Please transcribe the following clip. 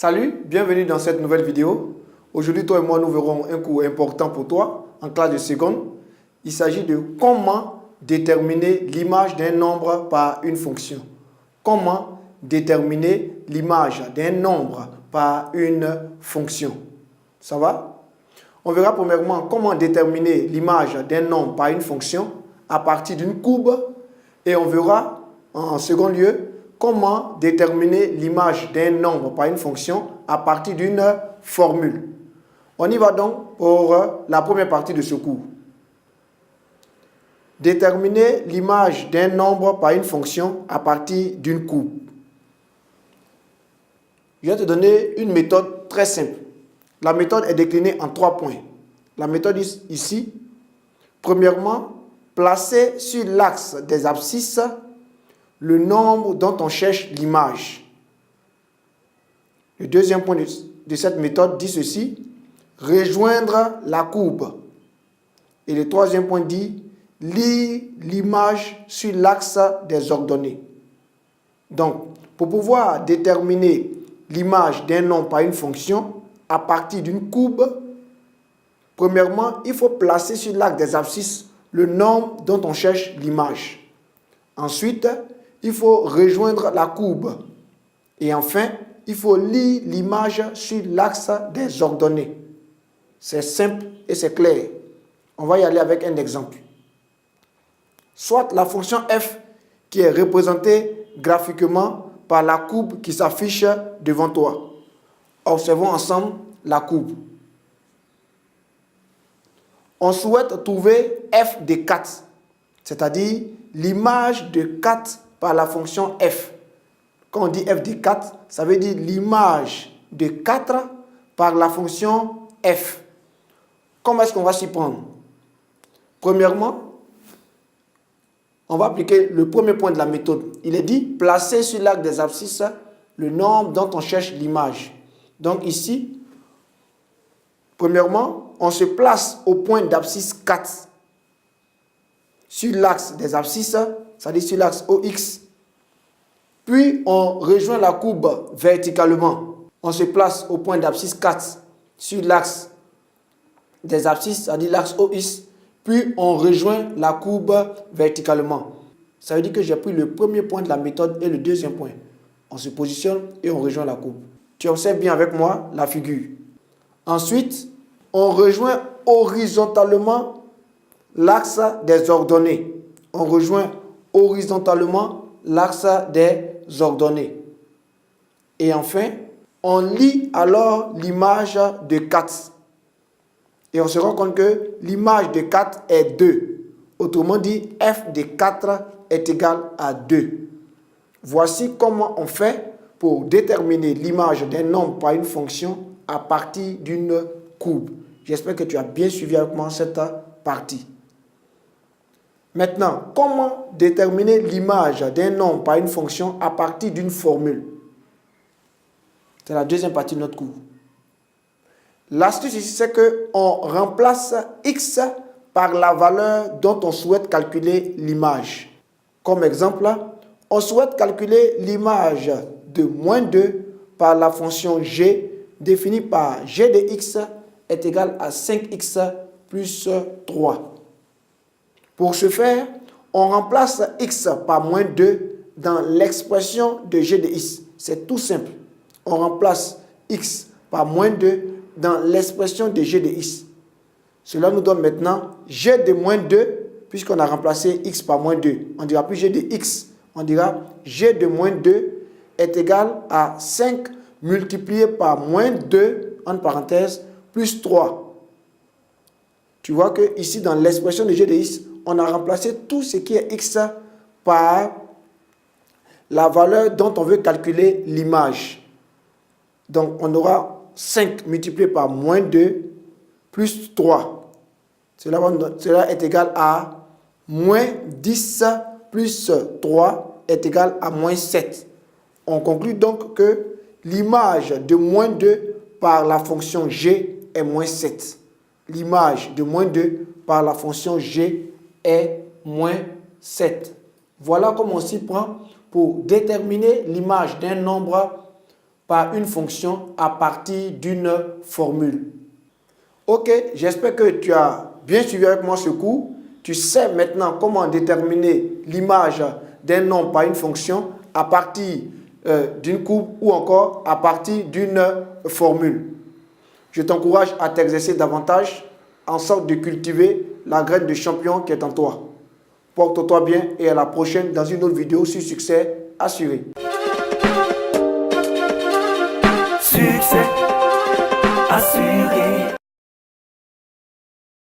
Salut, bienvenue dans cette nouvelle vidéo. Aujourd'hui, toi et moi, nous verrons un cours important pour toi en classe de seconde. Il s'agit de comment déterminer l'image d'un nombre par une fonction. Comment déterminer l'image d'un nombre par une fonction. Ça va? On verra premièrement comment déterminer l'image d'un nombre par une fonction à partir d'une courbe. Et on verra en second lieu comment déterminer l'image d'un nombre par une fonction à partir d'une formule. On y va donc pour la première partie de ce cours. Déterminer l'image d'un nombre par une fonction à partir d'une courbe. Je vais te donner une méthode très simple. La méthode est déclinée en 3 points. La méthode ici, premièrement, placer sur l'axe des abscisses le nombre dont on cherche l'image. Le deuxième point de cette méthode dit ceci, rejoindre la courbe. Et le troisième point dit, lire l'image sur l'axe des ordonnées. Donc, pour pouvoir déterminer l'image d'un nombre par une fonction à partir d'une courbe, premièrement, il faut placer sur l'axe des abscisses le nombre dont on cherche l'image. Ensuite, il faut rejoindre la courbe. Et enfin, il faut lire l'image sur l'axe des ordonnées. C'est simple et c'est clair. On va y aller avec un exemple. Soit la fonction f qui est représentée graphiquement par la courbe qui s'affiche devant toi. Observons ensemble la courbe. On souhaite trouver f de 4, c'est-à-dire l'image de 4 par la fonction f. Quand on dit f de 4, ça veut dire l'image de 4 par la fonction f. Comment est-ce qu'on va s'y prendre? Premièrement, on va appliquer le premier point de la méthode. Il est dit, placer sur l'axe des abscisses le nombre dont on cherche l'image. Donc ici, premièrement, on se place au point d'abscisse 4 sur l'axe des abscisses, c'est-à-dire sur l'axe OX. Puis, on rejoint la courbe verticalement. On se place au point d'abscisse 4 sur l'axe des abscisses, c'est-à-dire l'axe OX. Puis, on rejoint la courbe verticalement. Ça veut dire que j'ai pris le premier point de la méthode et le deuxième point. On se positionne et on rejoint la courbe. Tu observes bien avec moi la figure. Ensuite, on rejoint horizontalement l'axe des ordonnées. On rejoint horizontalement l'axe des ordonnées. Et enfin, on lit alors l'image de 4. Et on se rend compte que l'image de 4 est 2. Autrement dit, f de 4 est égal à 2. Voici comment on fait pour déterminer l'image d'un nombre par une fonction à partir d'une courbe. J'espère que tu as bien suivi avec moi cette partie. Maintenant, comment déterminer l'image d'un nombre par une fonction à partir d'une formule? C'est la deuxième partie de notre cours. L'astuce ici, c'est qu'on remplace x par la valeur dont on souhaite calculer l'image. Comme exemple, on souhaite calculer l'image de moins 2 par la fonction g définie par g de x est égal à 5x plus 3. Pour ce faire, on remplace x par moins 2 dans l'expression de g de x. C'est tout simple. On remplace x par moins 2 dans l'expression de g de x. Cela nous donne maintenant g de moins 2, puisqu'on a remplacé x par moins 2. On ne dira plus g de x, on dira g de moins 2 est égal à 5 multiplié par moins 2, entre parenthèses, plus 3. Tu vois que ici, dans l'expression de g de x, on a remplacé tout ce qui est x par la valeur dont on veut calculer l'image. Donc, on aura 5 multiplié par moins 2 plus 3. Cela est égal à moins 10 plus 3 est égal à moins 7. On conclut donc que l'image de moins 2 par la fonction g est moins 7. L'image de moins 2 par la fonction g est moins 7. Voilà comment on s'y prend pour déterminer l'image d'un nombre par une fonction à partir d'une formule. Ok, j'espère que tu as bien suivi avec moi ce cours. Tu sais maintenant comment déterminer l'image d'un nom par une fonction à partir d'une courbe ou encore à partir d'une formule. Je t'encourage à t'exercer davantage en sorte de cultiver la graine de champion qui est en toi. Porte-toi bien et à la prochaine dans une autre vidéo sur succès assuré. Succès assuré.